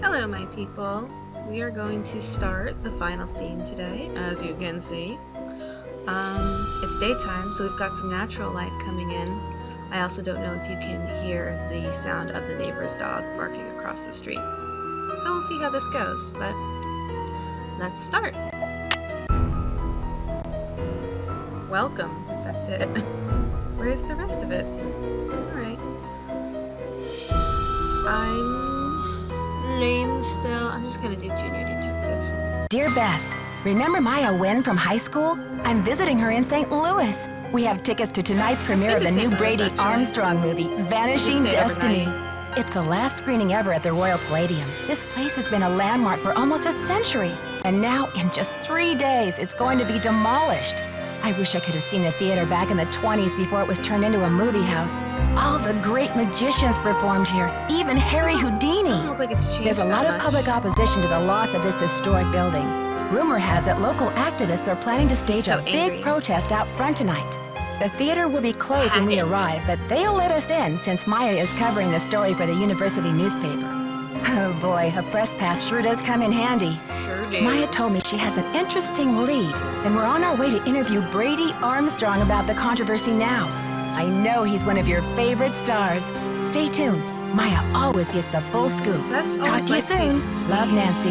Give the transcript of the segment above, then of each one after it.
Hello, my people. We are going to start the final scene today, as you can see. It's daytime, so we've got some natural light coming in. I also don't know if you can hear the sound of the neighbor's dog barking across the street. So we'll see how this goes, but let's start. Welcome. That's it. Where's the rest of it? Alright. Name still. I'm just gonna do junior detective. Dear Bess, remember Maya Wynn from high school? I'm visiting her in St. Louis. We have tickets to tonight's premiere of the new Brady Armstrong movie, Vanishing Destiny. It's the last screening ever at the Royal Palladium. This place has been a landmark for almost a century. And now, in just 3 days, it's going to be demolished. I wish I could have seen the theater back in the 20s before it was turned into a movie house. All the great magicians performed here, even Harry Houdini. Doesn't look like it's changed. There's a lot of public opposition to the loss of this historic building. Rumor has it local activists are planning to stage a big protest out front tonight. The theater will be closed when we arrive, but they'll let us in since Maya is covering the story for the university newspaper. Oh boy, a press pass sure does come in handy. Sure do. Maya told me she has an interesting lead, and we're on our way to interview Brady Armstrong about the controversy now. I know he's one of your favorite stars. Stay tuned. Maya always gets the full scoop. Talk to you soon. Love, Nancy.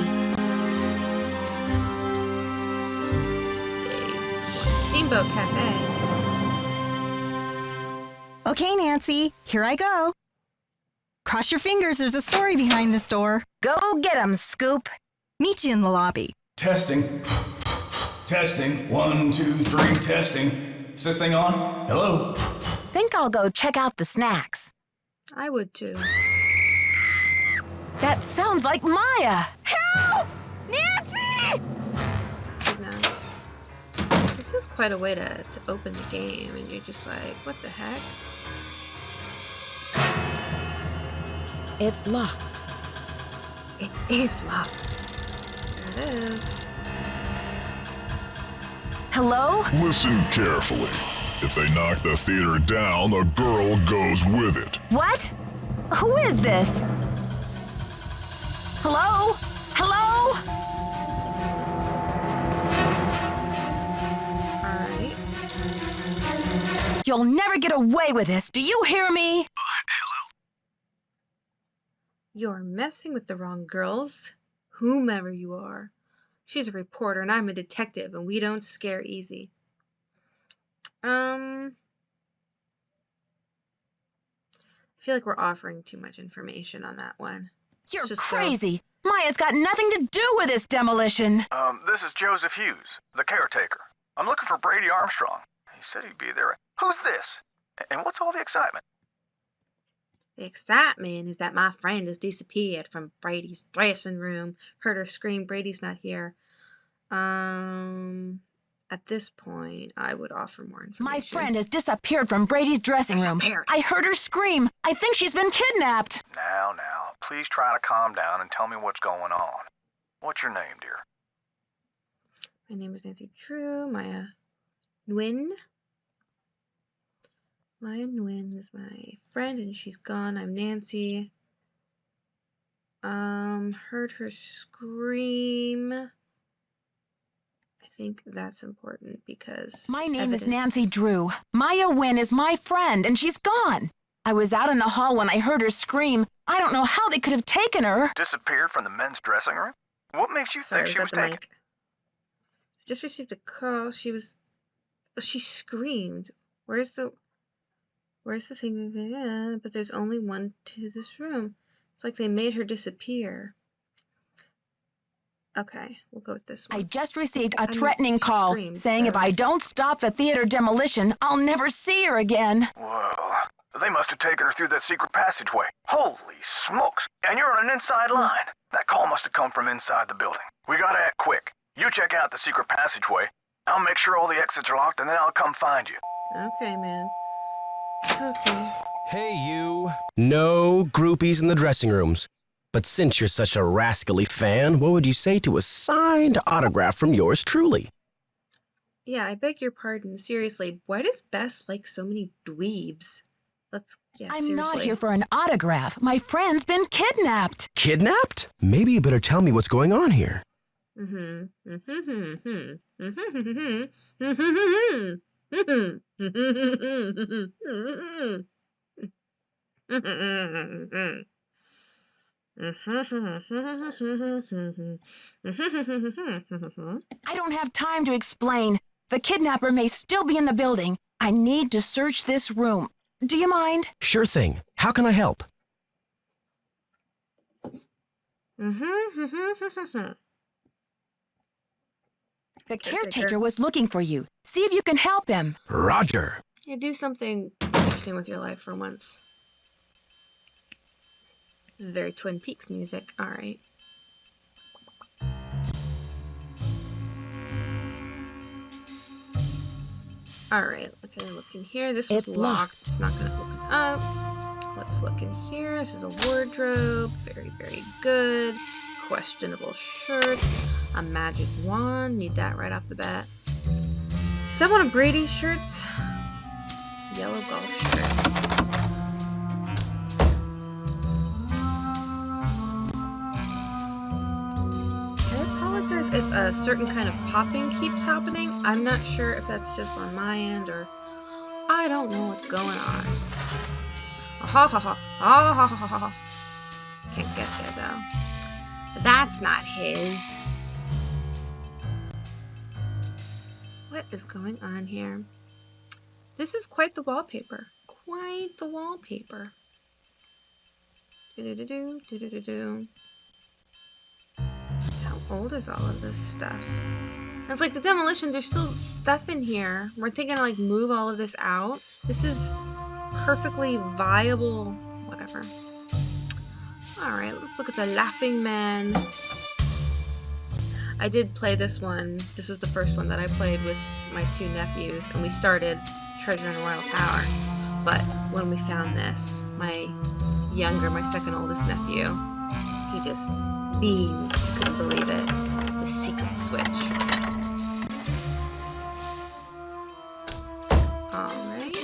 Steamboat Cafe. Okay, Nancy, here I go. Cross your fingers, there's a story behind this door. Go get 'em, Scoop. Meet you in the lobby. Testing. Testing. 1, 2, 3, testing. Is this thing on? Hello? Think I'll go check out the snacks. I would too. That sounds like Maya. Help! Nancy! Goodness. This is quite a way to open the game, and you're just like, what the heck? It's locked. It is locked. There it is. Hello? Listen carefully. If they knock the theater down, the girl goes with it. What? Who is this? Hello? Hello? Alright. You'll never get away with this. Do you hear me? You're messing with the wrong girls, whomever you are. She's a reporter and I'm a detective, and we don't scare easy. I feel like we're offering too much information on that one. You're crazy. Maya's got nothing to do with this demolition. This is Joseph Hughes, the caretaker. I'm looking for Brady Armstrong. He said he'd be there. Who's this? And what's all the excitement? The excitement is that my friend has disappeared from Brady's dressing room. Heard her scream, Brady's not here. At this point, I would offer more information. My friend has disappeared from Brady's dressing room. I heard her scream. I think she's been kidnapped. Now, please try to calm down and tell me what's going on. What's your name, dear? My name is Nancy Drew. Maya Nguyen. Maya Nguyen is my friend, and she's gone. I'm Nancy. Heard her scream. I think that's important because my name is Nancy Drew. Maya Wynn is my friend, and she's gone. I was out in the hall when I heard her scream. I don't know how they could have taken her. Disappeared from the men's dressing room? What makes you think she was taken? I just received a call. She screamed. Where's the thing? Yeah, but there's only one to this room. It's like they made her disappear. Okay, we'll go with this one. I just received a threatening call saying if I don't stop the theater demolition, I'll never see her again. Well, they must have taken her through that secret passageway. Holy smokes! And you're on an inside line. That call must have come from inside the building. We gotta act quick. You check out the secret passageway. I'll make sure all the exits are locked, and then I'll come find you. Okay, man. Okay. Hey, you. No groupies in the dressing rooms. But since you're such a rascally fan, what would you say to a signed autograph from yours truly? Yeah, I beg your pardon. Seriously, why does Bess like so many dweebs? Let's Yeah, I'm seriously. not here for an autograph. My friend's been kidnapped. Kidnapped? Maybe you better tell me what's going on here. I don't have time to explain. The kidnapper may still be in the building. I need to search this room. Do you mind? Sure thing. How can I help? The caretaker was looking for you. See if you can help him. Roger. Yeah, do something interesting with your life for once. This is very Twin Peaks music. All right. All right. Okay, look in here. This was It's locked. locked. It's not going to open up. Let's look in here. This is a wardrobe. Very, very good. Questionable shirts. A magic wand. Need that right off the bat. Is that one of Brady's shirts? Yellow golf shirt. I apologize if a certain kind of popping keeps happening. I'm not sure if that's just on my end or I don't know what's going on. Ha ha ha. Ha ha ha ha. Can't get there though. But that's not his. What is going on here? This is quite the wallpaper. Quite the wallpaper. Do-do-do-do, do-do-do-do. How old is all of this stuff? And it's like the demolition, there's still stuff in here. We're thinking to like move all of this out. This is perfectly viable, whatever. Alright, let's look at the Laughing Man. I did play this one. This was the first one that I played with my two nephews, and we started Treasure in the Royal Tower. But when we found this, my second oldest nephew, he just beamed. Couldn't believe it. The secret switch. Alright.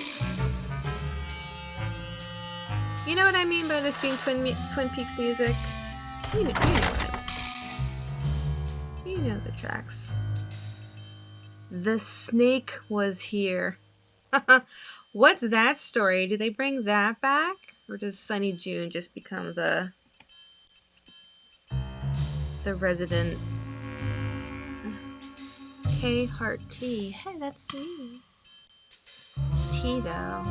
You know what I mean by this being Twin Peaks music? You know it. You know the tracks. The snake was here. What's that story? Do they bring that back? Or does Sunny June just become the resident? K Heart T. Hey, that's me. T though.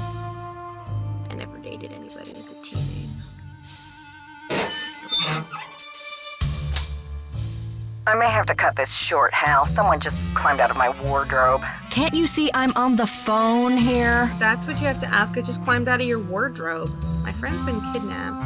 I never dated anybody with a T name. I may have to cut this short, Hal. Someone just climbed out of my wardrobe. Can't you see I'm on the phone here? That's what you have to ask. I just climbed out of your wardrobe. My friend's been kidnapped.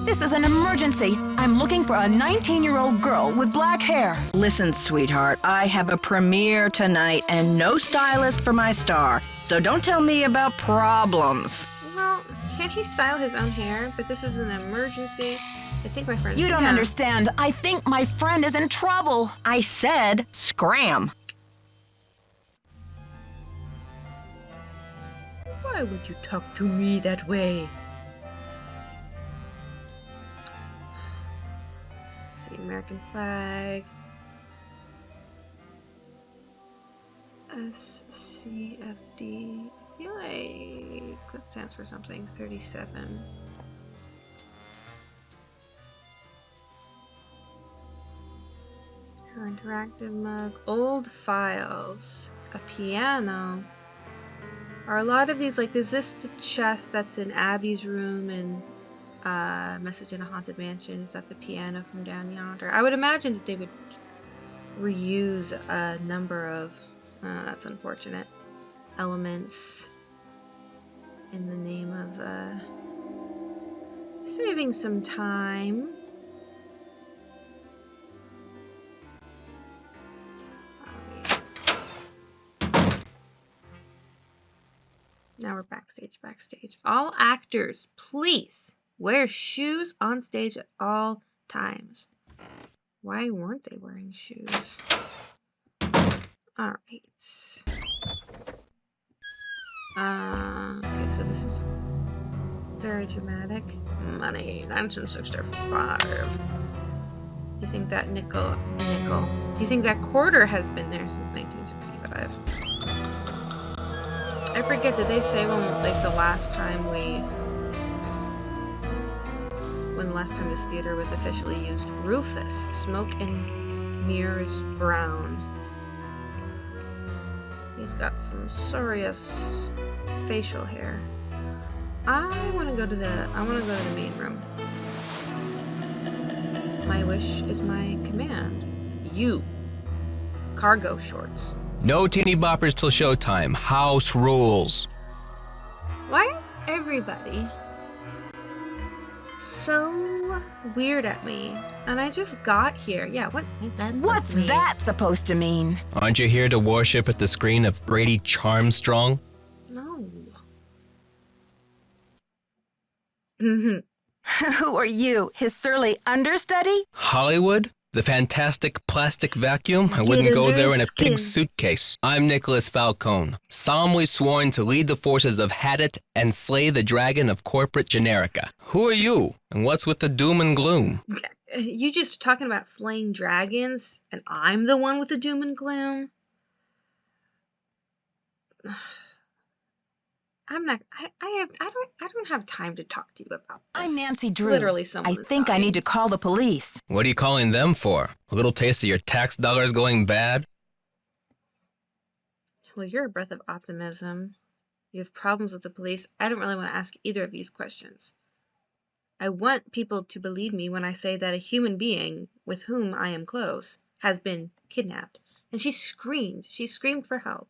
This is an emergency. I'm looking for a 19-year-old girl with black hair. Listen, sweetheart, I have a premiere tonight and no stylist for my star. So don't tell me about problems. Well, can't he style his own hair? But this is an emergency. I think my friend's... You don't understand. I think my friend is in trouble. I said scram. Why would you talk to me that way? Let's see, American flag. SCFD. I feel like that stands for something. 37. Her interactive mug. Old files. A piano. Are a lot of these like, is this the chest that's in Abby's room in Message in a Haunted Mansion? Is that the piano from down yonder? I would imagine that they would reuse a number of, that's unfortunate, elements in the name of saving some time. Now we're backstage. All actors, please wear shoes on stage at all times. Why weren't they wearing shoes? Alright. Okay, so this is very dramatic. Money, 1965. Do you think that nickel? Do you think that quarter has been there since 1965? I forget, did they say when the last time this theater was officially used? Rufus, Smoke and Mirrors Brown. He's got some serious facial hair. I want to go to the main room. My wish is my command. You. Cargo shorts. No teeny boppers till showtime. House rules. Why is everybody so weird at me? And I just got here. Yeah, What's that supposed to mean? Aren't you here to worship at the screen of Brady Charmstrong? No. Who are you, his surly understudy? Hollywood? The fantastic plastic vacuum? I wouldn't go there in a pig suitcase. I'm Nicholas Falcone, solemnly sworn to lead the forces of Hadit and slay the dragon of corporate generica. Who are you? And what's with the doom and gloom? You just talking about slaying dragons, and I'm the one with the doom and gloom? I'm not. I don't have time to talk to you about this. I'm Nancy Drew. Literally, I someone's think I dying. need to call the police. What are you calling them for? A little taste of your tax dollars going bad? Well, you're a breath of optimism. You have problems with the police. I don't really want to ask either of these questions. I want people to believe me when I say that a human being with whom I am close has been kidnapped. And she screamed. She screamed for help.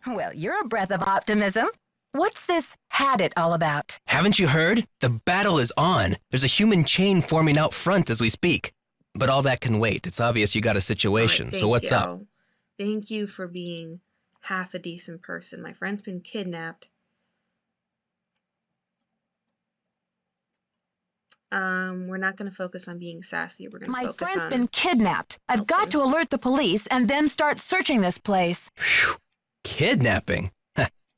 Well, you're a breath of optimism. What's this had it all about? Haven't you heard? The battle is on. There's a human chain forming out front as we speak. But all that can wait. It's obvious you got a situation. So what's up? Thank you for being half a decent person. My friend's been kidnapped. We're not going to focus on being sassy. We're going to My focus friend's on... been kidnapped. I've got to alert the police and then start searching this place. Whew. Kidnapping?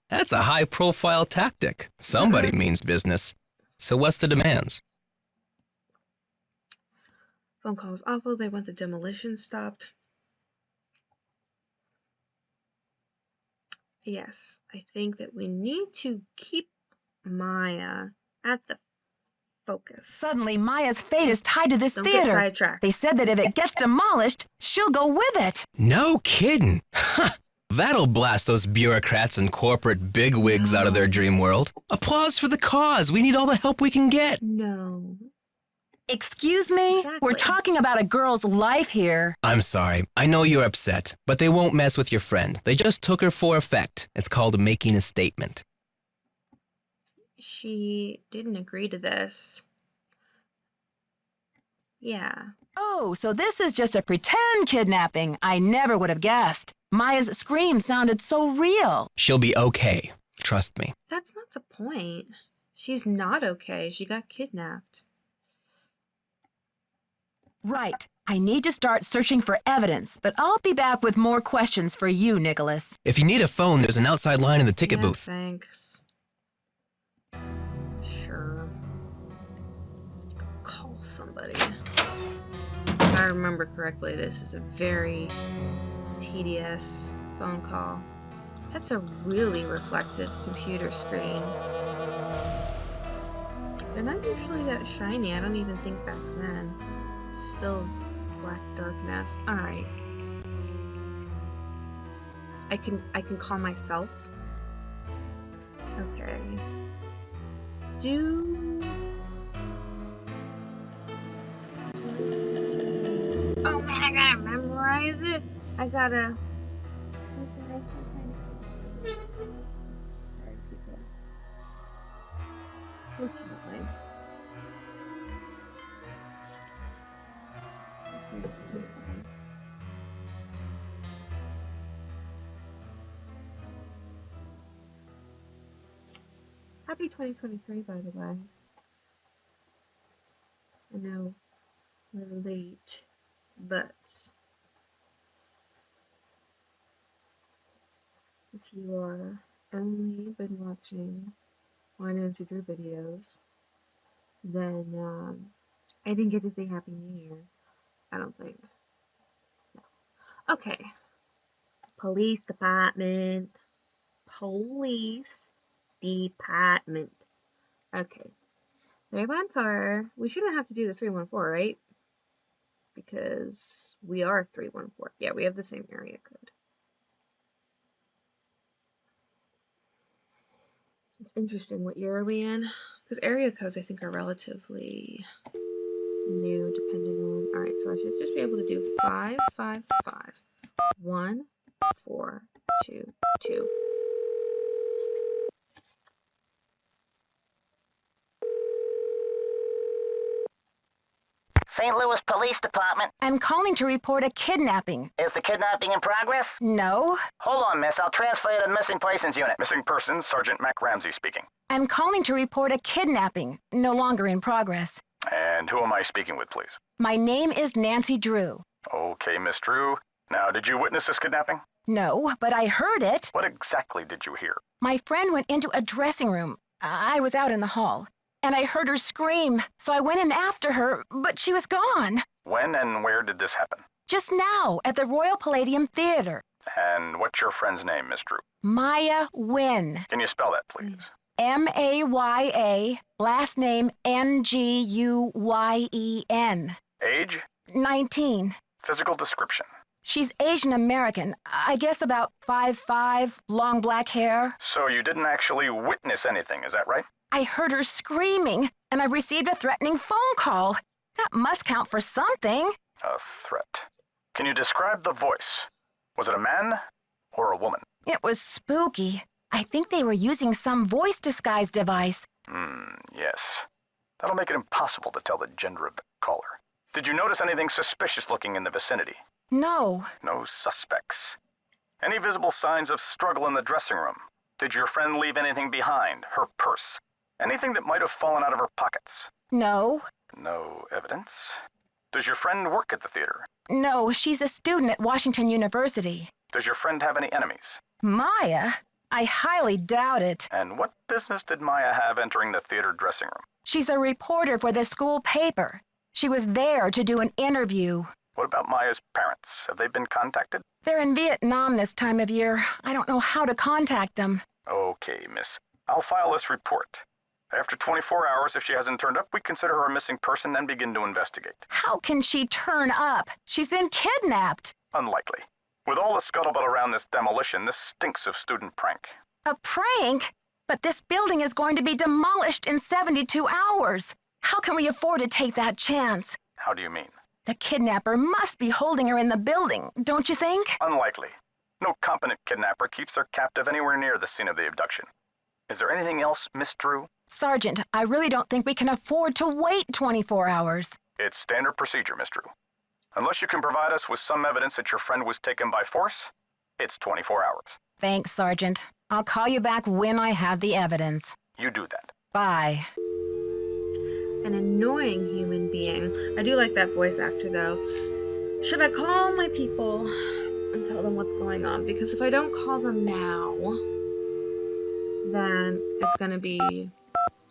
That's a high-profile tactic. Somebody means business. So what's the demands? Phone call was awful. They want the demolition stopped. Yes, I think that we need to keep Maya at the focus. Suddenly, Maya's fate is tied to this Don't theater. get sidetracked. They said that if it gets demolished, she'll go with it. No kidding. That'll blast those bureaucrats and corporate bigwigs out of their dream world. Applause for the cause. We need all the help we can get. No. Excuse me? Exactly. We're talking about a girl's life here. I'm sorry. I know you're upset, but they won't mess with your friend. They just took her for effect. It's called making a statement. She didn't agree to this. Yeah. Oh, so this is just a pretend kidnapping. I never would have guessed. Maya's scream sounded so real. She'll be okay. Trust me. That's not the point. She's not okay. She got kidnapped. Right. I need to start searching for evidence, but I'll be back with more questions for you, Nicholas. If you need a phone, there's an outside line in the ticket Yeah, booth. Thanks. Sure. Call somebody. If I remember correctly, this is a very tedious phone call. That's a really reflective computer screen. They're not usually that shiny. I don't even think back then. Still black darkness. Alright. I can call myself. Okay. Oh man, I gotta memorize it. I gotta. Sorry, people. Fortunately. Happy 2023, by the way. I know we're late, but If you are only been watching my Nancy Drew videos, then I didn't get to say Happy New Year. I don't think. No. Okay. Police department. Police department. Okay. 314. We shouldn't have to do the 314, right? Because we are 314. Yeah, we have the same area code. It's interesting. What year are we in? Because area codes, I think, are relatively new, depending on. All right, so I should just be able to do 555 1422. St. Louis Police Department. I'm calling to report a kidnapping. Is the kidnapping in progress? No. Hold on, miss. I'll transfer you to the Missing Persons Unit. Missing persons, Sergeant Mac Ramsey speaking. I'm calling to report a kidnapping. No longer in progress. And who am I speaking with, please? My name is Nancy Drew. Okay, Miss Drew. Now, did you witness this kidnapping? No, but I heard it. What exactly did you hear? My friend went into a dressing room. I was out in the hall. And I heard her scream, so I went in after her, but she was gone. When and where did this happen? Just now, at the Royal Palladium Theater. And what's your friend's name, Miss Drew? Maya Nguyen. Can you spell that, please? Maya, last name Nguyen. Age? 19. Physical description? She's Asian American. I guess about 5'5", long black hair. So you didn't actually witness anything, is that right? I heard her screaming, and I received a threatening phone call. That must count for something. A threat. Can you describe the voice? Was it a man or a woman? It was spooky. I think they were using some voice disguise device. Yes. That'll make it impossible to tell the gender of the caller. Did you notice anything suspicious looking in the vicinity? No. No suspects. Any visible signs of struggle in the dressing room? Did your friend leave anything behind? Her purse? Anything that might have fallen out of her pockets? No. No evidence. Does your friend work at the theater? No, she's a student at Washington University. Does your friend have any enemies? Maya? I highly doubt it. And what business did Maya have entering the theater dressing room? She's a reporter for the school paper. She was there to do an interview. What about Maya's parents? Have they been contacted? They're in Vietnam this time of year. I don't know how to contact them. Okay, miss. I'll file this report. After 24 hours, if she hasn't turned up, we consider her a missing person and begin to investigate. How can she turn up? She's been kidnapped. Unlikely. With all the scuttlebutt around this demolition, this stinks of student prank. A prank? But this building is going to be demolished in 72 hours. How can we afford to take that chance? How do you mean? The kidnapper must be holding her in the building, don't you think? Unlikely. No competent kidnapper keeps their captive anywhere near the scene of the abduction. Is there anything else, Miss Drew? Sergeant, I really don't think we can afford to wait 24 hours. It's standard procedure, Miss Drew. Unless you can provide us with some evidence that your friend was taken by force, it's 24 hours. Thanks, Sergeant. I'll call you back when I have the evidence. You do that. Bye. An annoying human being. I do like that voice actor, though. Should I call my people and tell them what's going on? Because if I don't call them now, then it's gonna be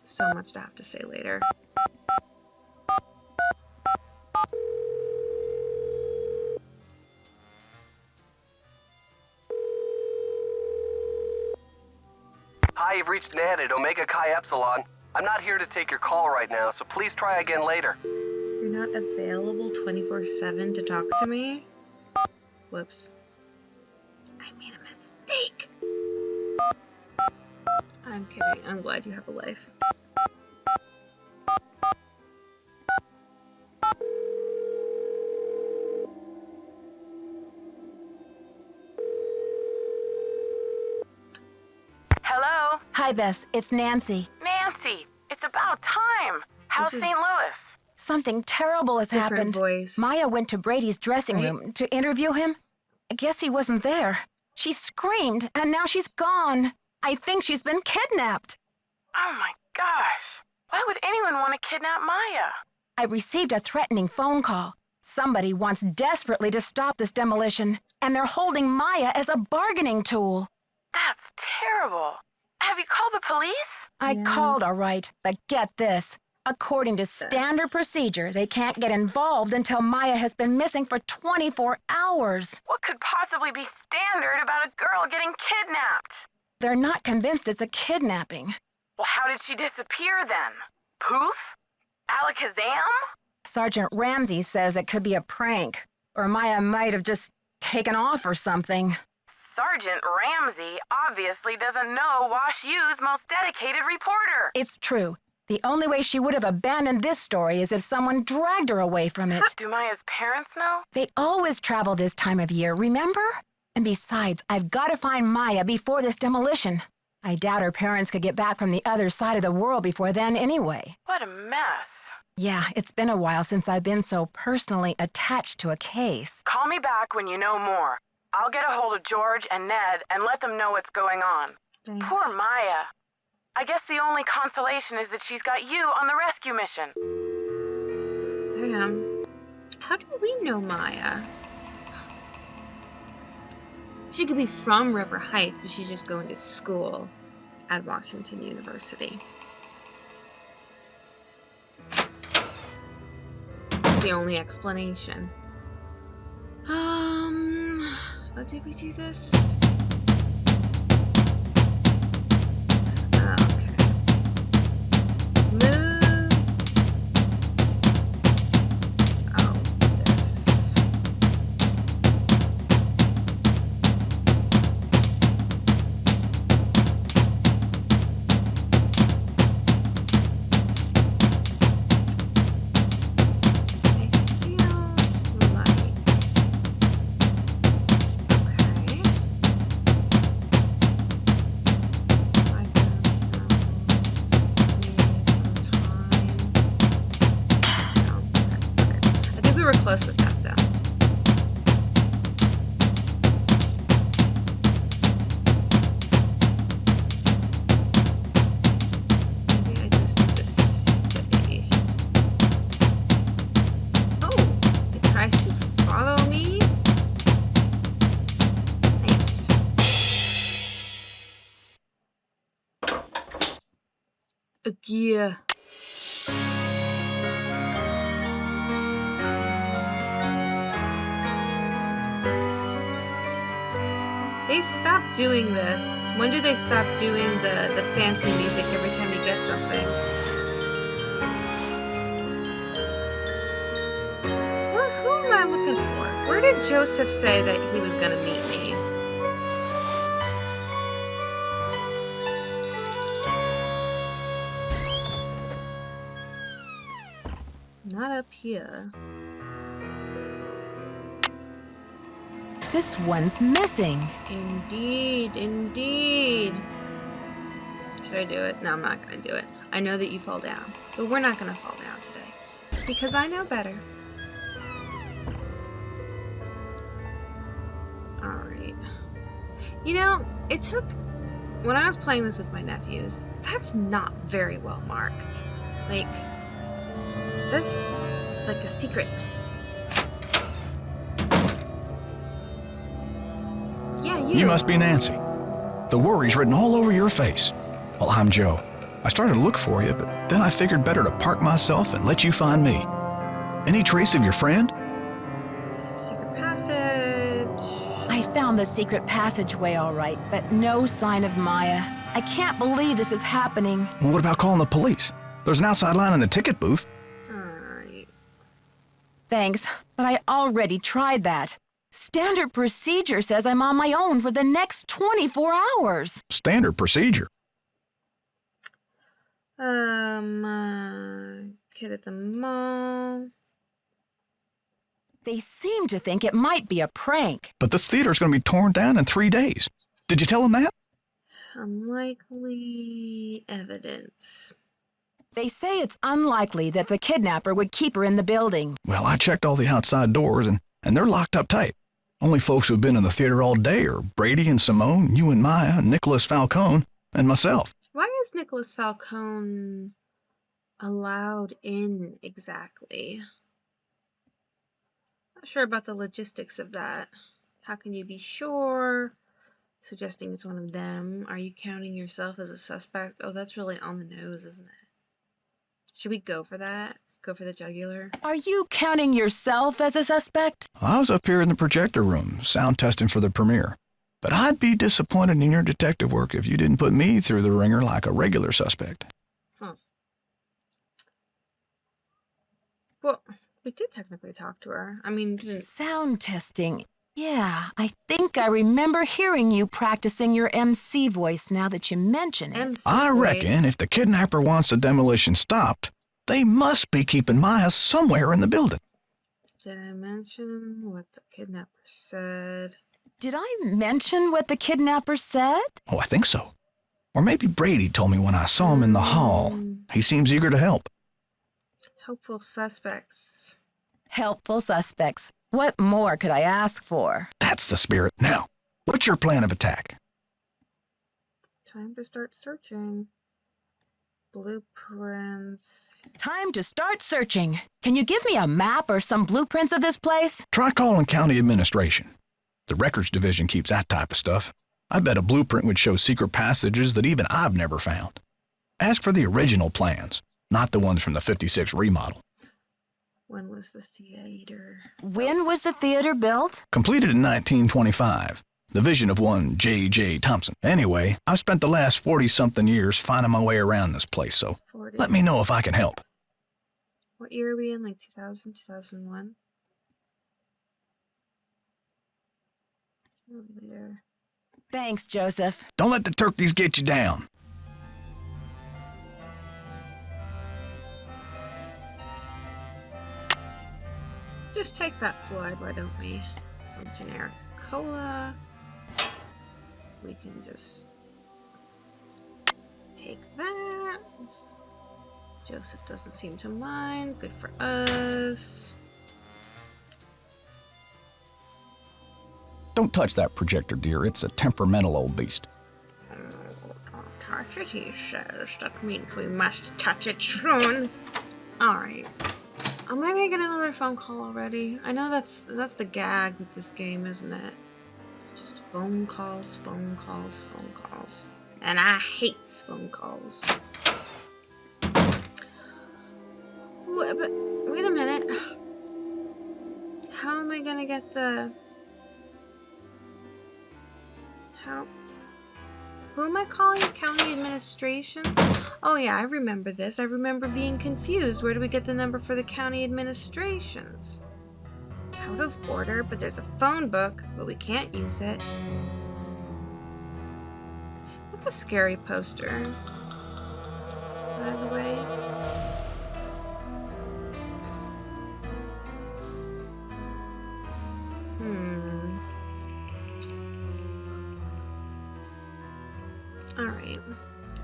so much to have to say later. Hi, you've reached Ned at Omega Chi Epsilon. I'm not here to take your call right now, so please try again later. You're not available 24/7 to talk to me? Whoops. I made a mistake. I'm kidding. I'm glad you have a life. Hello? Hi, Bess. It's Nancy. Nancy, it's about time. How's St. Louis? Something terrible has happened. Voice. Maya went to Brady's dressing room to interview him. I guess he wasn't there. She screamed, and now she's gone. I think she's been kidnapped. Oh my gosh. Why would anyone want to kidnap Maya? I received a threatening phone call. Somebody wants desperately to stop this demolition, and they're holding Maya as a bargaining tool. That's terrible. Have you called the police? I called, all right, but get this. According to standard procedure, they can't get involved until Maya has been missing for 24 hours. What could possibly be standard about a girl getting kidnapped? They're not convinced it's a kidnapping. Well, how did she disappear then? Poof? Alakazam? Sergeant Ramsey says it could be a prank, or Maya might have just taken off or something. Sergeant Ramsey obviously doesn't know Wash U's most dedicated reporter. It's true. The only way she would have abandoned this story is if someone dragged her away from it. Do Maya's parents know? They always travel this time of year, remember? And besides, I've got to find Maya before this demolition. I doubt her parents could get back from the other side of the world before then anyway. What a mess. Yeah, it's been a while since I've been so personally attached to a case. Call me back when you know more. I'll get a hold of George and Ned and let them know what's going on. Thanks. Poor Maya. I guess the only consolation is that she's got you on the rescue mission. Hang on. How do we know Maya? She could be from River Heights, but she's just going to school at Washington University. The only explanation. Oh, did we do this? Okay. Move. Oh, this. Close with that though. Maybe I just need to stay. Oh, it tries to follow me. Nice. Yeah. They stopped doing this. When did they stop doing the fancy music every time you get something? Who am I looking for? Where did Joseph say that he was gonna meet me? Not up here. This one's missing. Indeed, indeed. Should I do it? No, I'm not gonna do it. I know that you fall down, but we're not gonna fall down today. Because I know better. Alright. You know, it took... When I was playing this with my nephews, that's not very well marked. Like, this is like a secret. Yeah, You must be Nancy. The worry's written all over your face. Well, I'm Joe. I started to look for you, but then I figured better to park myself and let you find me. Any trace of your friend? Secret passage. I found the secret passageway all right, but no sign of Maya. I can't believe this is happening. Well, what about calling the police? There's an outside line in the ticket booth. Alright. Thanks, but I already tried that. Standard procedure says I'm on my own for the next 24 hours. Standard procedure. Kid at the mall. They seem to think it might be a prank. But this theater's going to be torn down in 3 days. Did you tell them that? Unlikely evidence. They say it's unlikely that the kidnapper would keep her in the building. Well, I checked all the outside doors, and they're locked up tight. Only folks who've been in the theater all day are Brady and Simone, you and Maya, Nicholas Falcone, and myself. Why is Nicholas Falcone allowed in exactly? Not sure about the logistics of that. How can you be sure suggesting it's one of them. Are you counting yourself as a suspect? Oh, that's really on the nose, isn't it? Should we go for that? Go for the jugular? Are you counting yourself as a suspect? I was up here in the projector room, sound testing for the premiere. But I'd be disappointed in your detective work if you didn't put me through the ringer like a regular suspect. Huh. Well, we did technically talk to her. I mean, didn't... Sound testing. Yeah, I think I remember hearing you practicing your MC voice now that you mention it. MC I voice. reckon if the kidnapper wants the demolition stopped, they must be keeping Maya somewhere in the building. Did I mention what the kidnapper said? Did I mention what the kidnapper said? Oh, I think so. Or maybe Brady told me when I saw him in the hall. He seems eager to help. Helpful suspects. Helpful suspects. What more could I ask for? That's the spirit. Now, what's your plan of attack? Time to start searching. Blueprints. Time to start searching. Can you give me a map or some blueprints of this place? Try calling county administration. The records division keeps that type of stuff. I bet a blueprint would show secret passages that even I've never found. Ask for the original plans, not the ones from the 56 remodel. When was the theater? When was the theater built? Completed in 1925. The vision of one J.J. Thompson. Anyway, I've spent the last 40-something years finding my way around this place, so 40. let me know if I can help. What year are we in? Like 2000, 2001? There. Thanks, Joseph. Don't let the turkeys get you down. Just take that slide, why don't we? Some generic cola. We can just take that. Joseph doesn't seem to mind. Good for us. Don't touch that projector, dear. It's a temperamental old beast. Don't touch it, he says. That means we must touch it soon. Alright. Am I making another phone call already? I know that's the gag with this game, isn't it? It's just phone calls, phone calls, phone calls. And I hate phone calls. But wait a minute. How am I gonna get the... Who am I calling? County administrations? Oh yeah, I remember this. I remember being confused. Where do we get the number for the county administrations? Out of order, but there's a phone book, but we can't use it. That's a scary poster, by the way. Alright.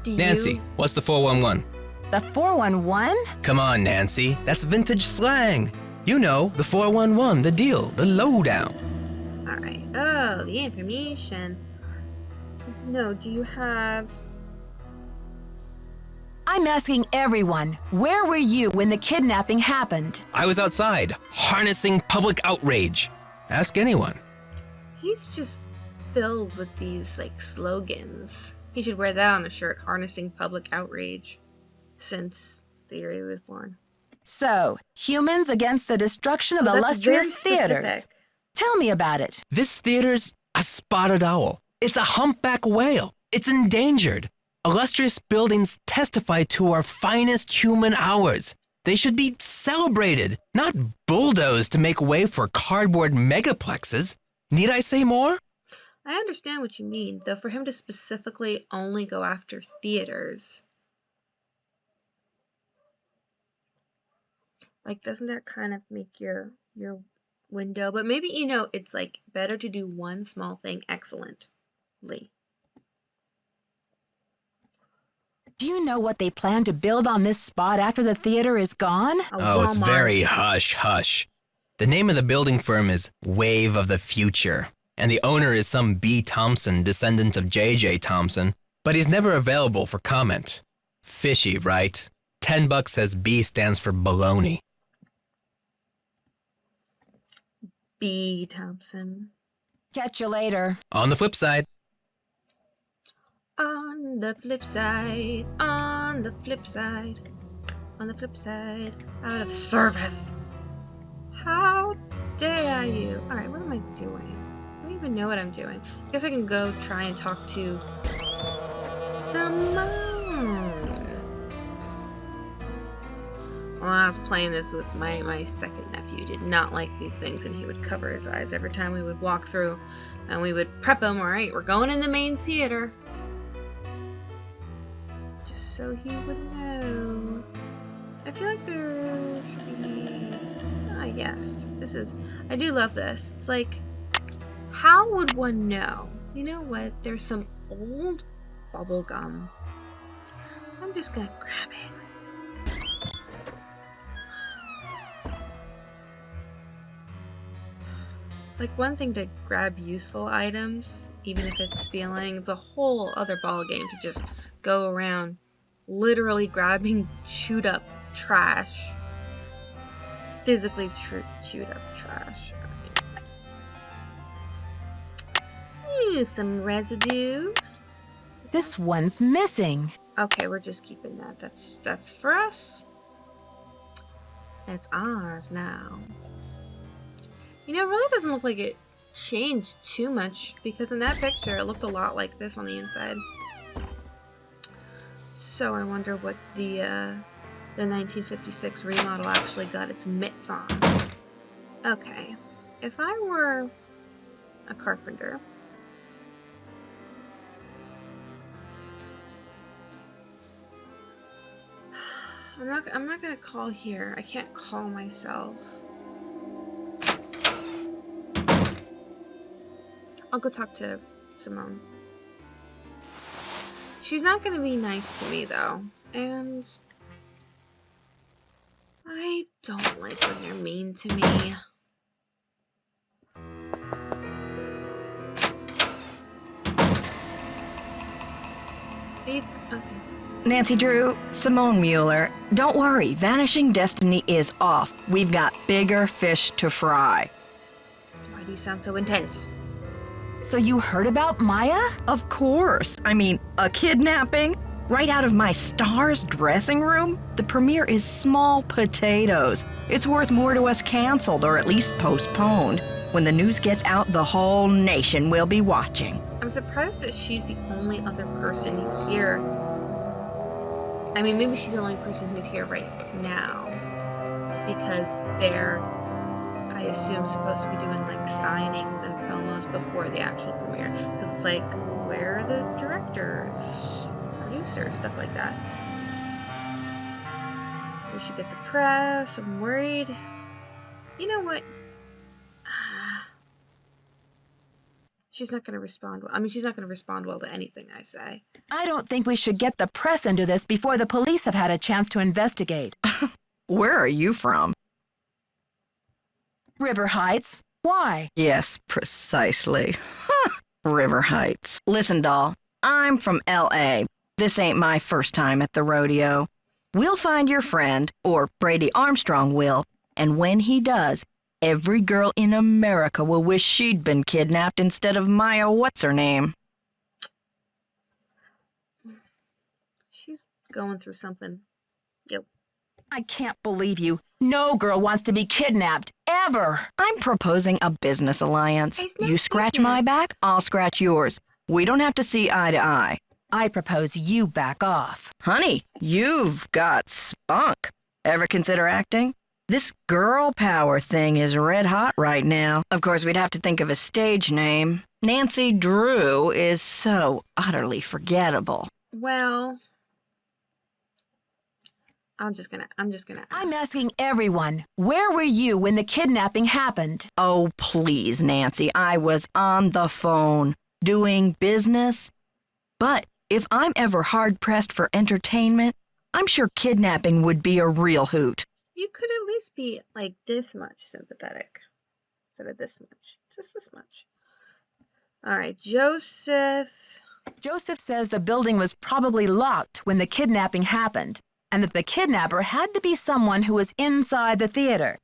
Nancy, what's the 411? The 411? Come on, Nancy. That's vintage slang. You know, the 411, the deal, the lowdown. Alright. Oh, the information. No, do you have... I'm asking everyone, where were you when the kidnapping happened? I was outside, harnessing public outrage. Ask anyone. He's just filled with these, like, slogans. He should wear that on a shirt, harnessing public outrage, since the year he was born. So, humans against the destruction of illustrious theaters. Tell me about it. This theater's a spotted owl. It's a humpback whale. It's endangered. Illustrious buildings testify to our finest human hours. They should be celebrated, not bulldozed to make way for cardboard megaplexes. Need I say more? I understand what you mean, though for him to specifically only go after theaters, like, doesn't that kind of make your window? But maybe, you know, it's like better to do one small thing excellently. Do you know what they plan to build on this spot after the theater is gone? Oh, it's very hush-hush. The name of the building firm is Wave of the Future, and the owner is some B. Thompson, descendant of J.J. Thompson, but he's never available for comment. Fishy, right? $10 says B stands for baloney. B. Thompson. Catch you later. On the flip side, On the flip side, on the flip side, on the flip side, out of service. How dare you? Alright, what am I doing? I don't even know what I'm doing. I guess I can go try and talk to Simone. When I was playing this with my second nephew, did not like these things, and he would cover his eyes every time we would walk through, and we would prep him, alright, we're going in the main theater. Just so he would know. I feel like there should be... yes, this is... I do love this. It's like, how would one know? You know what? There's some old bubble gum. I'm just gonna grab it. It's like one thing to grab useful items, even if it's stealing. It's a whole other ball game to just go around literally grabbing chewed up trash. Physically chewed up trash. Use some residue. This one's missing. Okay, we're just keeping that. That's for us. It's ours now. You know, it really doesn't look like it changed too much, because in that picture it looked a lot like this on the inside. So I wonder what the 1956 remodel actually got its mitts on. Okay, if I were a carpenter, I'm not gonna call here. I can't call myself. I'll go talk to Simone. She's not gonna be nice to me though, and I don't like when they're mean to me. Okay. Nancy Drew, Simone Mueller, don't worry, Vanishing Destiny is off. We've got bigger fish to fry. Why do you sound so intense? So you heard about Maya? Of course. I mean, a kidnapping? Right out of my star's dressing room? The premiere is small potatoes. It's worth more to us canceled, or at least postponed. When the news gets out, the whole nation will be watching. I'm surprised that she's the only other person here. I mean, maybe she's the only person who's here right now, because they're, I assume, supposed to be doing like signings and promos before the actual premiere. Because it's like, where are the directors, producers, stuff like that? We should get the press. I'm worried. You know what? She's not going to respond well. I mean, she's not going to respond well to anything I say. I don't think we should get the press into this before the police have had a chance to investigate. Where are you from? River Heights. Why? Yes, precisely. River Heights. Listen, doll, I'm from L.A. This ain't my first time at the rodeo. We'll find your friend, or Brady Armstrong will, and when he does, every girl in America will wish she'd been kidnapped instead of Maya what's-her-name. She's going through something. Yep. I can't believe you. No girl wants to be kidnapped, ever. I'm proposing a business alliance. You scratch my back, I'll scratch yours. We don't have to see eye to eye. I propose you back off. Honey, you've got spunk. Ever consider acting? This girl power thing is red hot right now. Of course, we'd have to think of a stage name. Nancy Drew is so utterly forgettable. Well, I'm just gonna ask. I'm asking everyone, where were you when the kidnapping happened? Oh, please, Nancy, I was on the phone, doing business. But if I'm ever hard-pressed for entertainment, I'm sure kidnapping would be a real hoot. You could at least be like this much sympathetic instead of this much. Just this much. All right, Joseph. Joseph says the building was probably locked when the kidnapping happened, and that the kidnapper had to be someone who was inside the theater.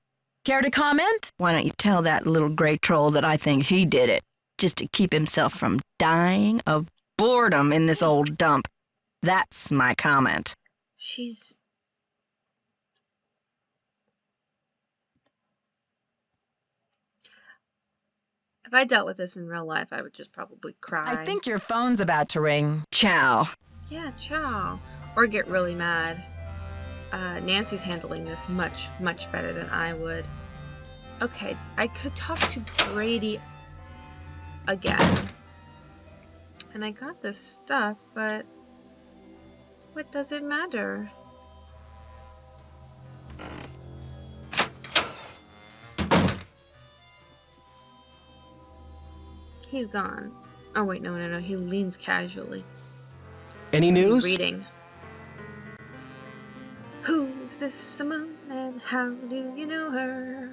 Care to comment? Why don't you tell that little gray troll that I think he did it, just to keep himself from dying of boredom in this old dump. That's my comment. She's... If I dealt with this in real life, I would just probably cry. I think your phone's about to ring. Ciao. Yeah, ciao. Or get really mad. Nancy's handling this much, much better than I would. Okay, I could talk to Brady again. And I got this stuff, but what does it matter? He's gone. Oh wait, no. He leans casually. Any news? Reading. Who's this Simone and how do you know her?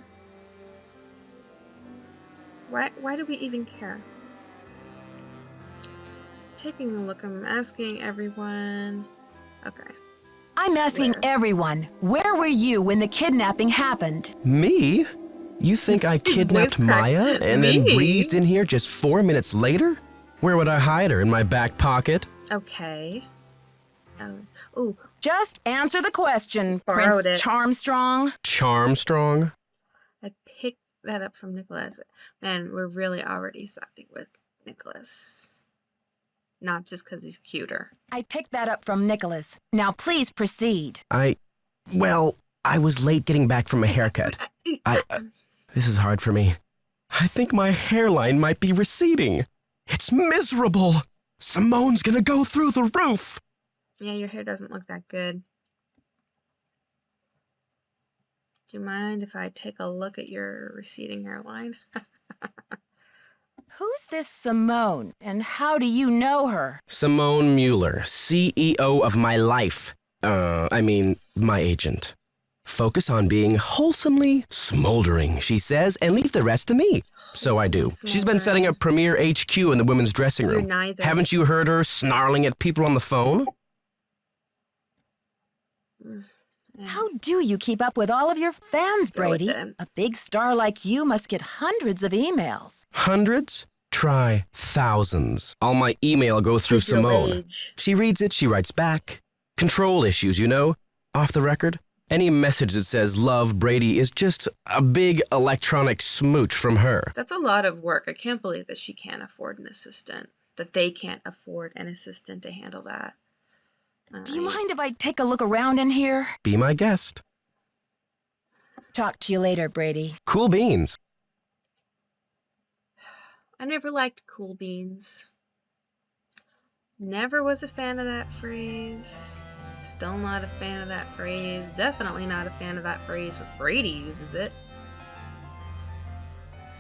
Why do we even care? Taking a look, I'm asking everyone. Okay. I'm asking everyone, where were you when the kidnapping happened? Me? You think I kidnapped Maya and then breezed in here just 4 minutes later? Where would I hide her? In my back pocket? Okay. Ooh. Just answer the question, Borrowed Prince it. Charmstrong. Charmstrong? I picked that up from Nicholas. Man, we're really already siding with Nicholas. Not just because he's cuter. I picked that up from Nicholas. Now please proceed. Well, I was late getting back from a haircut. This is hard for me. I think my hairline might be receding. It's miserable. Simone's gonna go through the roof. Yeah, your hair doesn't look that good. Do you mind if I take a look at your receding hairline? Who's this Simone, and how do you know her? Simone Mueller, CEO of my life. My agent. Focus on being wholesomely smoldering, she says, and leave the rest to me. So I do. She's been setting up Premier HQ in the women's dressing room. You're neither. Haven't you heard her snarling at people on the phone? How do you keep up with all of your fans, Brady? A big star like you must get hundreds of emails. Hundreds? Try thousands. All my email goes through Simone. She reads it, she writes back. Control issues, you know? Off the record. Any message that says love Brady is just a big electronic smooch from her. That's a lot of work. I can't believe that she can't afford an assistant. That they can't afford an assistant to handle that. Do you mind if I take a look around in here? Be my guest. Talk to you later, Brady. Cool beans. I never liked cool beans. Never was a fan of that phrase. Still not a fan of that phrase. Definitely not a fan of that phrase when Brady uses it.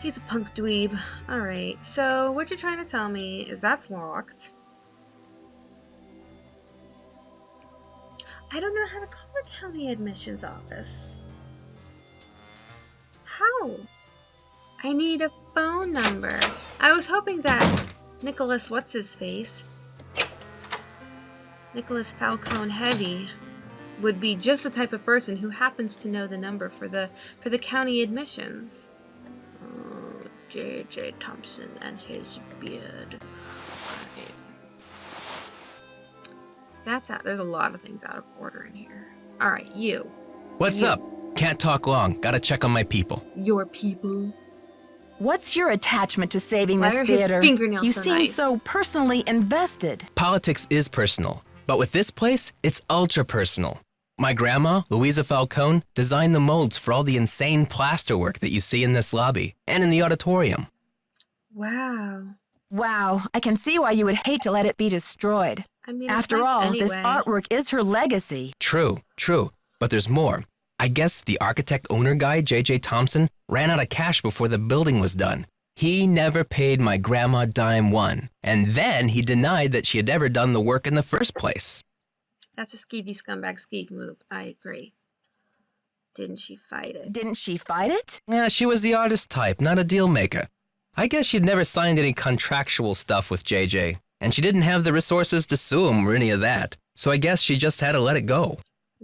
He's a punk dweeb. Alright, so what you're trying to tell me is that's locked. I don't know how to call the county admissions office. How? I need a phone number. I was hoping that Nicholas what's-his-face, Nicholas Falcone Heavy, would be just the type of person who happens to know the number for the county admissions. Oh, J.J. Thompson and his beard. That's out. There's a lot of things out of order in here. All right, you. What's up? Can't talk long. Gotta check on my people. Your people. What's your attachment to saving Why this are his theater? fingernails You so seem nice? so personally invested. Politics is personal, but with this place, it's ultra personal. My grandma, Louisa Falcone, designed the molds for all the insane plasterwork that you see in this lobby and in the auditorium. Wow. Wow, I can see why you would hate to let it be destroyed. I mean, After all, this artwork is her legacy. True. But there's more. I guess the architect-owner guy, J.J. Thompson, ran out of cash before the building was done. He never paid my grandma dime one. And then he denied that she had ever done the work in the first place. That's a skeevy scumbag skeeve move. I agree. Didn't she fight it? Didn't she fight it? Yeah, she was the artist type, not a deal maker. I guess she'd never signed any contractual stuff with JJ, and she didn't have the resources to sue him or any of that. So I guess she just had to let it go.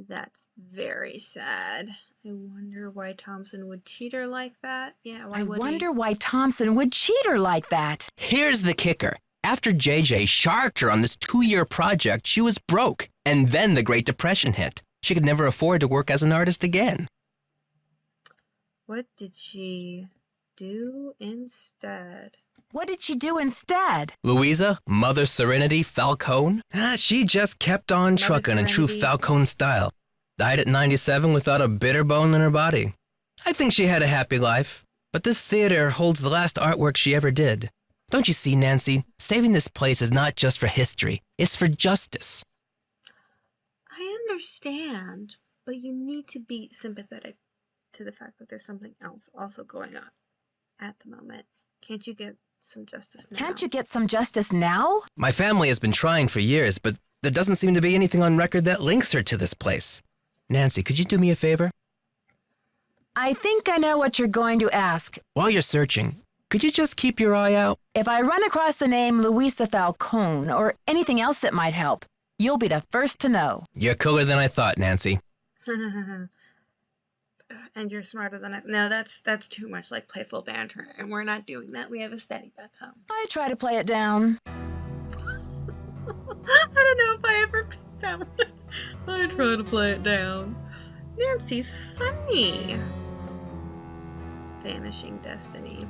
That's very sad. I wonder why Thompson would cheat her like that. Yeah, why would I wonder why Thompson would cheat her like that. Here's the kicker. After JJ sharked her on this 2-year project, she was broke. And then the Great Depression hit. She could never afford to work as an artist again. What did she do instead? What did she do instead? Louisa, Mother Serenity Falcone? She just kept on trucking in true Falcone style. Died at 97 without a bitter bone in her body. I think she had a happy life. But this theater holds the last artwork she ever did. Don't you see, Nancy? Saving this place is not just for history. It's for justice. I understand, but you need to be sympathetic to the fact that there's something else also going on at the moment. Can't you get some justice now? Can't you get some justice now? My family has been trying for years, but there doesn't seem to be anything on record that links her to this place. Nancy, could you do me a favor? I think I know what you're going to ask. While you're searching, could you just keep your eye out? If I run across the name Louisa Falcone or anything else that might help, you'll be the first to know. You're cooler than I thought, Nancy. And you're smarter than I... No, that's too much like playful banter, and we're not doing that. We have a steady back home. I try to play it down. I don't know if I ever picked that one. I try to play it down. Nancy's funny. Vanishing Destiny.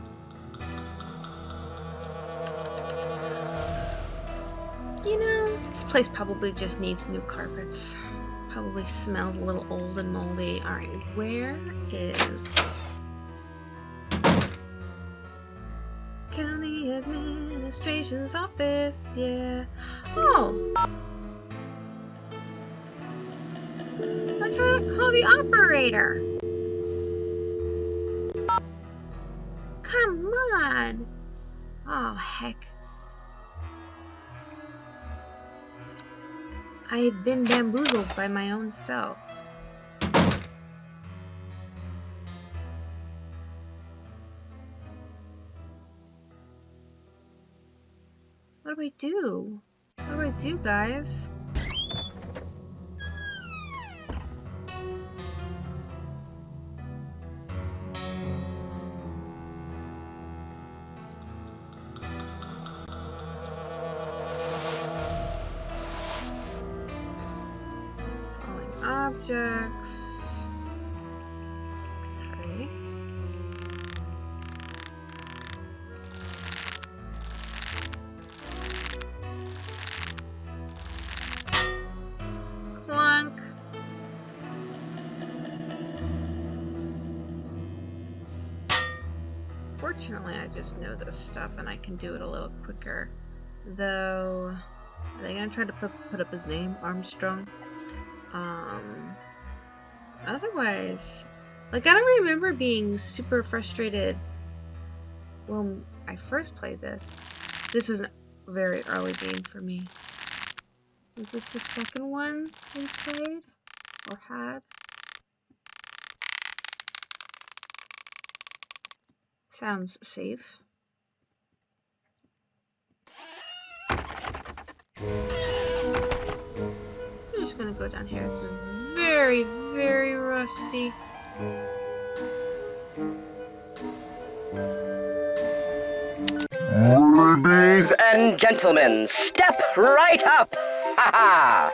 You know, this place probably just needs new carpets. Probably smells a little old and moldy. Alright, where is County Administration's office? Yeah. Oh! I'm trying to call the operator. Come on! Oh, heck. I've been bamboozled by my own self. What do I do? What do I do, guys? Objects. Okay. Clunk. Fortunately, I just know this stuff and I can do it a little quicker. Though, are they gonna try to put up his name? Armstrong? Otherwise, like, I don't remember being super frustrated when I first played this. This was a very early game for me. Is this the second one we played? Or had? Sounds safe. I'm just gonna go down here. It's very, very rusty. Ladies and gentlemen, step right up! Ha ha!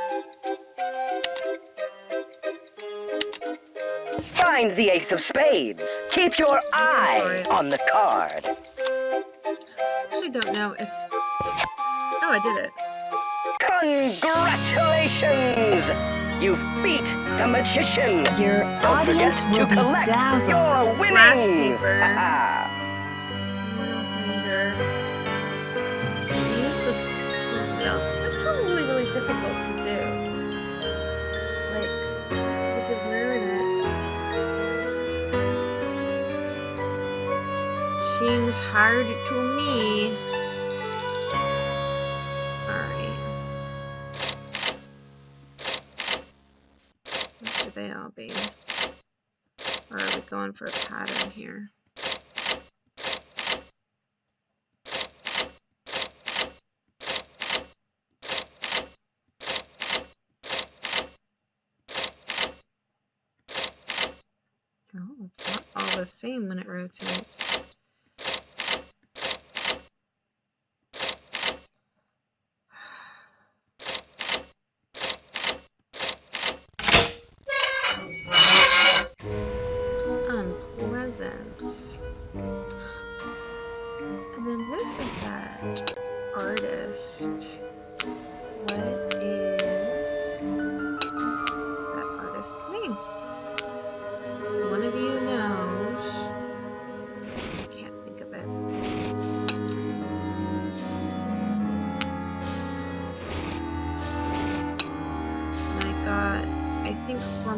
Find the ace of spades. Keep your eye on the card. I actually don't know if... Oh, I did it. Congratulations! You beat the magician! Your audience will be dazzled. You're winning! That's probably really difficult to do. Like, we could learn it. Seems hard to me. They all be? Or are we going for a pattern here? Oh, it's not all the same when it rotates.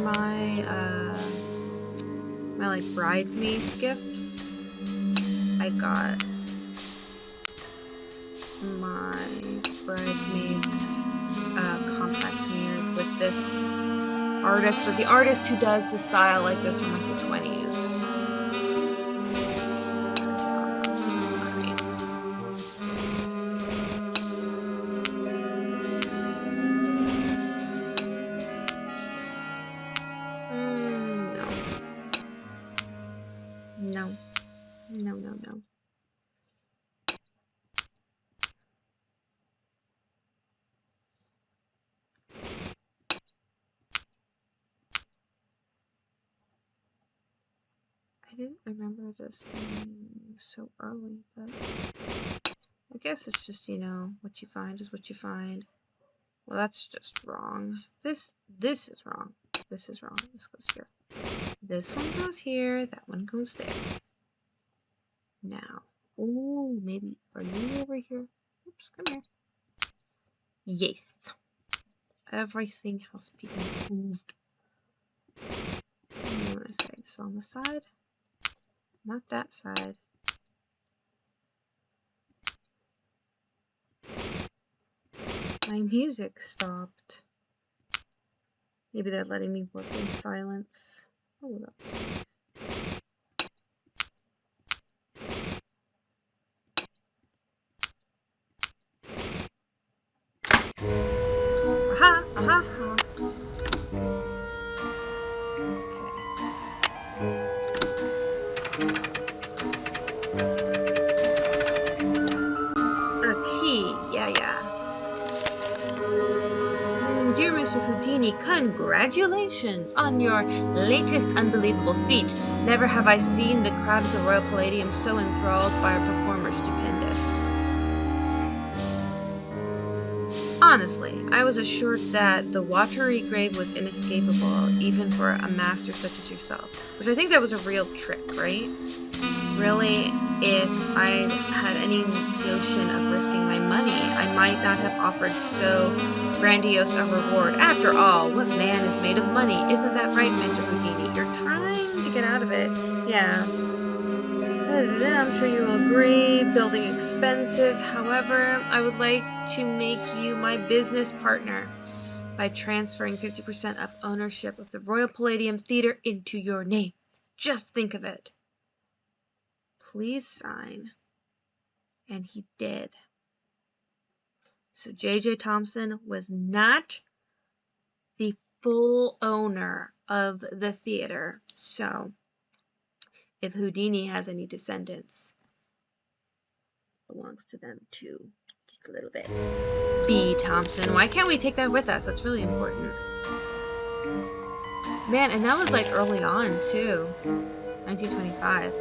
my like bridesmaids gifts, I got my bridesmaids compact mirrors with this artist, or the artist who does the style like this from like the 20s. No. I didn't remember this being so early, but I guess it's just, you know, what you find is what you find. Well, that's just wrong. This is wrong. This is wrong. This goes here. This one goes here. That one goes there. Now. Oh, maybe. Are you over here? Oops, come here. Yes. Everything has been moved. I'm going to say this on the side. Not that side. My music stopped. Maybe they're letting me work in silence. Oh, aha, aha, aha. Dear Mr. Houdini, congratulations on your latest unbelievable feat. Never have I seen the crowd at the Royal Palladium so enthralled by a performer stupendous. Honestly, I was assured that the watery grave was inescapable, even for a master such as yourself. Which I think that was a real trick, right? Really, if I had any notion of risking my money, I might not have offered so grandiose a reward. After all, what man is made of money? Isn't that right, Mr. Houdini? You're trying to get out of it. Yeah. I'm sure you will agree. Building expenses. However, I would like to make you my business partner by transferring 50% of ownership of the Royal Palladium Theater into your name. Just think of it. Please sign. And he did. So J.J. Thompson was not the full owner of the theater. So if Houdini has any descendants, it belongs to them too. Just a little bit. B. Thompson. Why can't we take that with us? That's really important. Man, and that was like early on too. 1925.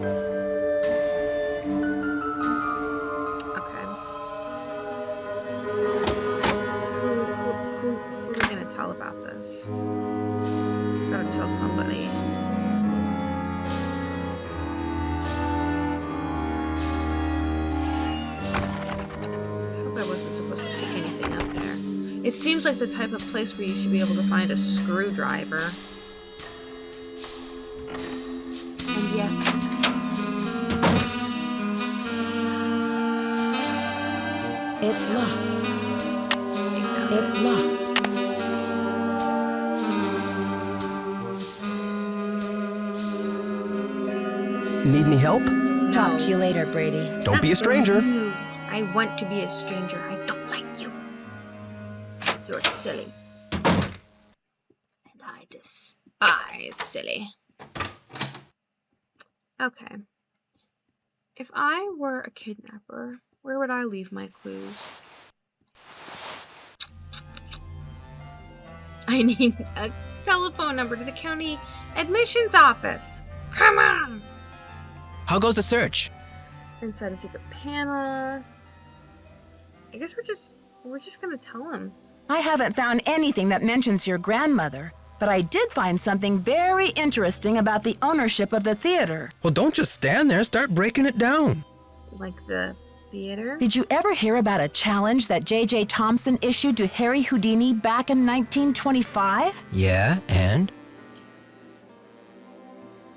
About this. Gotta tell somebody. I hope I wasn't supposed to pick anything up there. It seems like the type of place where you should be able to find a screwdriver. And yet... it's locked. It's locked. Need any help? Talk to you later, Brady. Don't be a stranger. I want to be a stranger. I don't like you. You're silly. And I despise silly. Okay. If I were a kidnapper, where would I leave my clues? I need a telephone number to the county admissions office. Come on! How goes the search? Inside a secret panel. I guess we're just gonna tell him. I haven't found anything that mentions your grandmother, but I did find something very interesting about the ownership of the theater. Well, don't just stand there. Start breaking it down. Like the theater? Did you ever hear about a challenge that J.J. Thompson issued to Harry Houdini back in 1925? Yeah, and?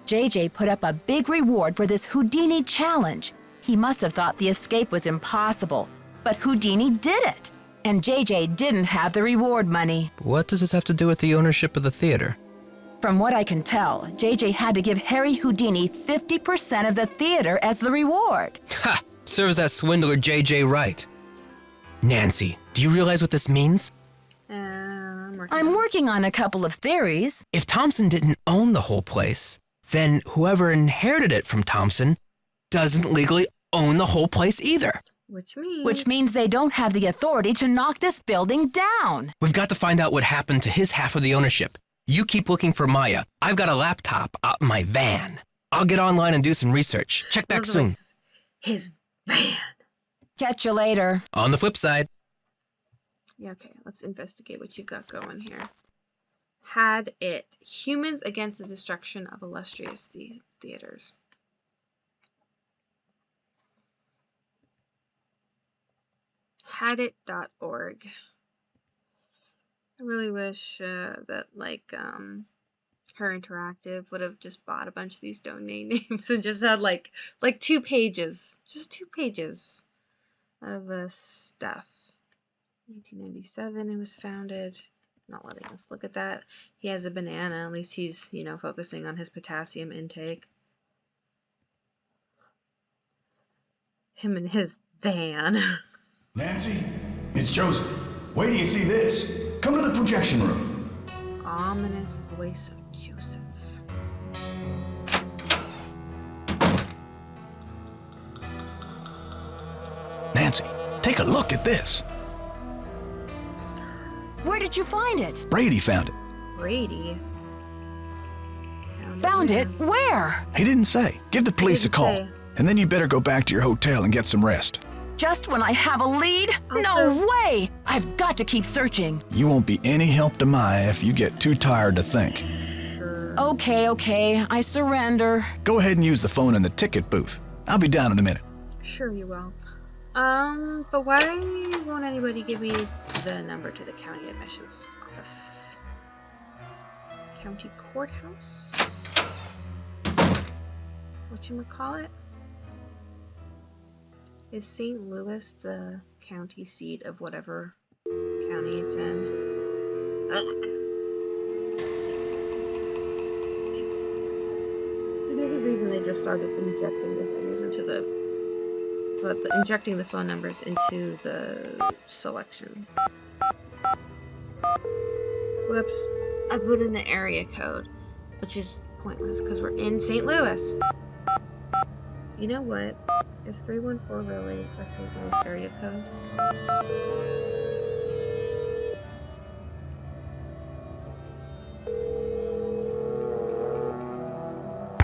JJ put up a big reward for this Houdini challenge. He must have thought the escape was impossible, but Houdini did it, and JJ didn't have the reward money. What does this have to do with the ownership of the theater? From what I can tell, JJ had to give Harry Houdini 50% of the theater as the reward. Ha! Serves that swindler JJ right. Nancy, do you realize what this means? I'm working on a couple of theories. If Thompson didn't own the whole place, then whoever inherited it from Thompson doesn't legally own the whole place either. Which means they don't have the authority to knock this building down. We've got to find out what happened to his half of the ownership. You keep looking for Maya. I've got a laptop out in my van. I'll get online and do some research. Check back soon. His van. Catch you later. On the flip side. Yeah, okay, let's investigate what you got going here. Had it. Humans against the destruction of illustrious theaters. Hadit.org. I really wish that, like, Her Interactive would have just bought a bunch of these domain names and just had, like 2 pages. Just 2 pages of stuff. 1997 it was founded. Not letting us look at that. He has a banana. At least he's, focusing on his potassium intake. Him and his van. Nancy, it's Joseph. Wait till you see this. Come to the projection room. Ominous voice of Joseph. Nancy, take a look at this. Where did you find it? Brady found it. Brady? Found it? Where? He didn't say. Give the police a call. Say. And then you better go back to your hotel and get some rest. Just when I have a lead? No way! I've got to keep searching. You won't be any help to Maya if you get too tired to think. Okay, I surrender. Go ahead and use the phone in the ticket booth. I'll be down in a minute. Sure you will. But why won't anybody give me the number to the county admissions office? County courthouse? Whatchamacallit? Is St. Louis the county seat of whatever county it's in? There's a reason they just started injecting the things into injecting the phone numbers into the selection. Whoops. I put in the area code, which is pointless because we're in St. Louis. You know what? Is 314 really a St. Louis area code?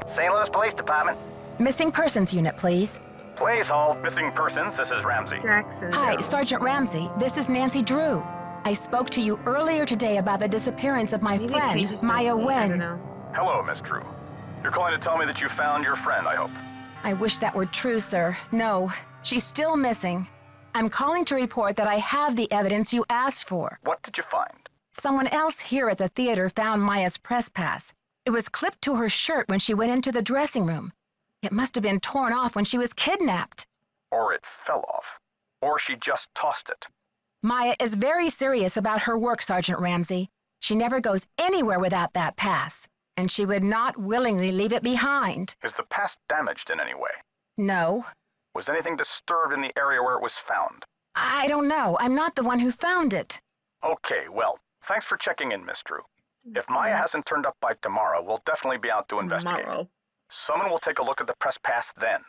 St. Louis Police Department. Missing persons unit, please. Please hold missing persons. This is Ramsey. Jackson. Hi, Sergeant Ramsey. This is Nancy Drew. I spoke to you earlier today about the disappearance of my friend, Maya Wen. Hello, Miss Drew. You're calling to tell me that you found your friend, I hope. I wish that were true, sir. No, she's still missing. I'm calling to report that I have the evidence you asked for. What did you find? Someone else here at the theater found Maya's press pass. It was clipped to her shirt when she went into the dressing room. It must have been torn off when she was kidnapped. Or it fell off. Or she just tossed it. Maya is very serious about her work, Sergeant Ramsey. She never goes anywhere without that pass, and she would not willingly leave it behind. Is the pass damaged in any way? No. Was anything disturbed in the area where it was found? I don't know. I'm not the one who found it. Okay, well, thanks for checking in, Miss Drew. If Maya hasn't turned up by tomorrow, we'll definitely be out to investigate. Someone will take a look at the press pass then.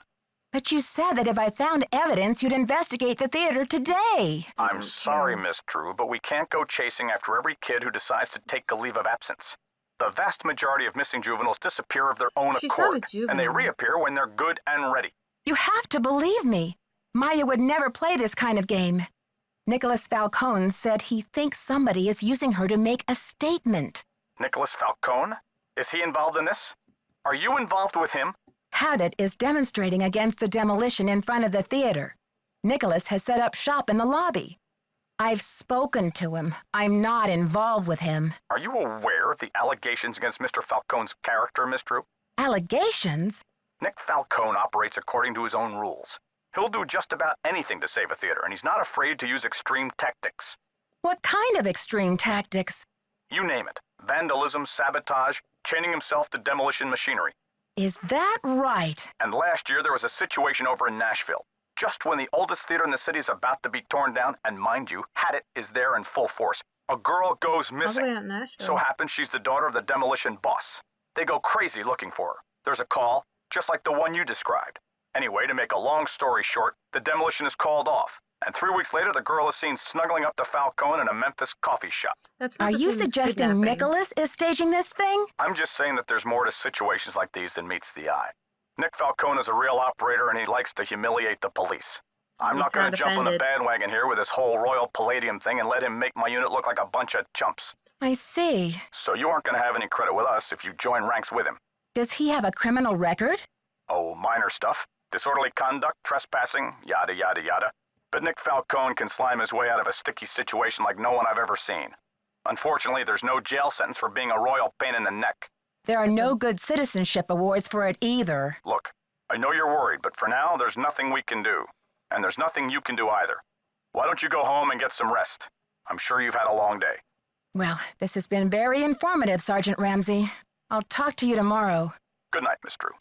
But you said that if I found evidence, you'd investigate the theater today. I'm sorry, Miss Drew, but we can't go chasing after every kid who decides to take a leave of absence. The vast majority of missing juveniles disappear of their own accord, and they reappear when they're good and ready. You have to believe me. Maya would never play this kind of game. Nicholas Falcone said he thinks somebody is using her to make a statement. Nicholas Falcone? Is he involved in this? Are you involved with him? Hadit is demonstrating against the demolition in front of the theater. Nicholas has set up shop in the lobby. I've spoken to him. I'm not involved with him. Are you aware of the allegations against Mr. Falcone's character, Miss Drew? Allegations? Nick Falcone operates according to his own rules. He'll do just about anything to save a theater, and he's not afraid to use extreme tactics. What kind of extreme tactics? You name it. Vandalism, sabotage, chaining himself to demolition machinery. Is that right? And last year there was a situation over in Nashville. Just when the oldest theater in the city is about to be torn down, and mind you, Hadit is there in full force, a girl goes missing. All the way out in Nashville. So happens she's the daughter of the demolition boss. They go crazy looking for her. There's a call, just like the one you described. Anyway, to make a long story short, the demolition is called off. And 3 weeks later, the girl is seen snuggling up to Falcone in a Memphis coffee shop. Are you suggesting Nicholas is staging this thing? I'm just saying that there's more to situations like these than meets the eye. Nick Falcone is a real operator, and he likes to humiliate the police. I'm not going to jump on the bandwagon here with this whole Royal Palladium thing and let him make my unit look like a bunch of chumps. I see. So you aren't going to have any credit with us if you join ranks with him. Does he have a criminal record? Oh, minor stuff. Disorderly conduct, trespassing, yada, yada, yada. But Nick Falcone can slime his way out of a sticky situation like no one I've ever seen. Unfortunately, there's no jail sentence for being a royal pain in the neck. There are no good citizenship awards for it either. Look, I know you're worried, but for now, there's nothing we can do. And there's nothing you can do either. Why don't you go home and get some rest? I'm sure you've had a long day. Well, this has been very informative, Sergeant Ramsey. I'll talk to you tomorrow. Good night, Miss Drew.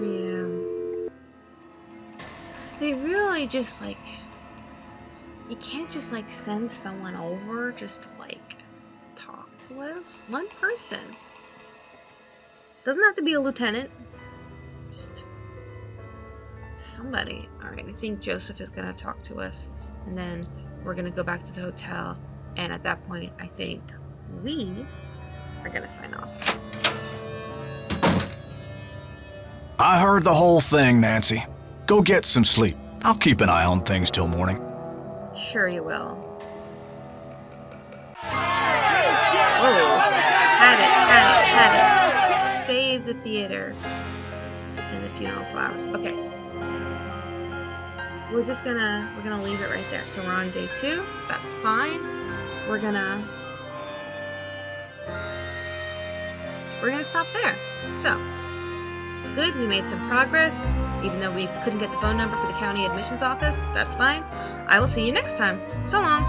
Yeah. They really just, like... You can't just, like, send someone over just to, like, talk to us. One person. Doesn't have to be a lieutenant. Just... somebody. Alright, I think Joseph is gonna talk to us. And then we're gonna go back to the hotel. And at that point, I think we are gonna sign off. I heard the whole thing, Nancy. Go get some sleep. I'll keep an eye on things till morning. Sure you will. Whoa. Had it. Save the theater. And the funeral flowers. Okay. We're gonna leave it right there. So we're on day 2. That's fine. We're gonna stop there. So, it's good. We made some progress. Even though we couldn't get the phone number for the county admissions office, that's fine. I will see you next time. So long.